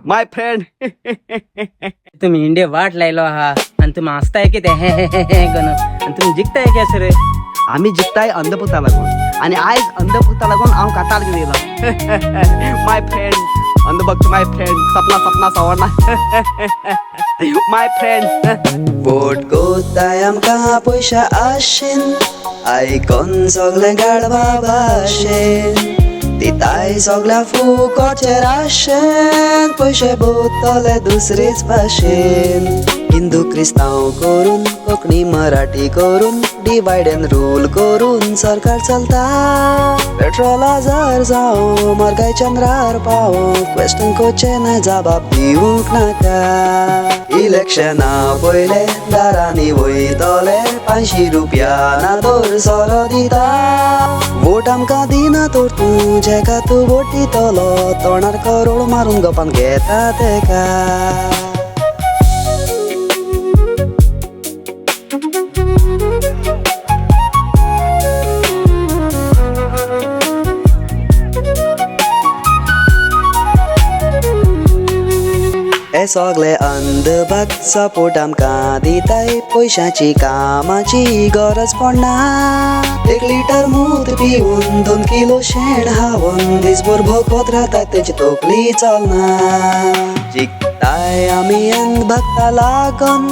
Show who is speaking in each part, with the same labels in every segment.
Speaker 1: माय friend.
Speaker 2: तुम्ही India वाट लायलो आहा आणि तुम्ही हसताय की ते हे गण आणि तुम्ही जिंकताय की असं रे.
Speaker 1: आम्ही जिखताय अंधपुता लागून आणि आज अंधपुता लागून हांव कातार गेलो. माय फ्रेंड अंधभक्त माय फ्रेंड सपना सपना सवरना. माय फ्रेंड
Speaker 3: वोट कोत्ताय आमकां पयशा आशेन आयकोन सगळें गाडवा भाशेन दिताय सगळ्या फुकटचे राशेन पयशे भोंवतले दुसरेच भाशेन हिंदू क्रिस्तांव करून कोंकणी मराठी करून डिवायड एंड रूल करून सरकार चलता. पेट्रोल हजार जावं म्हारगाय चंद्रार पावो क्वेश्चन कोचे नाय जबाब दिवंक नाका. इलेक्शना पयले दारांनी वयतले 500 रुपया ना दोर सोरो दिता. वोट आमकां दिना तर तूं जेका तूं वोट दितलो तोंडार करोड मारून गपान घेता तेका. हे सगळे अंधभक्त सपोर्ट आमकां दिताय पयशांची कामाची गरज पडना. 1 लिटर मूत पिवून 2 किलो शेण हावून दिसभर भोगत रावतात तेची तोकली चलना. जिखताय आमी अंधभक्ता लागून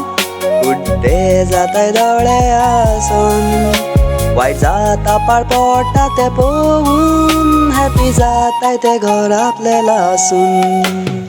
Speaker 3: बुड्डे जाताय दोळे आसून वायट जाता पाड पडटा ते पळोवन हॅपी जाताय ते घर आपले लासून.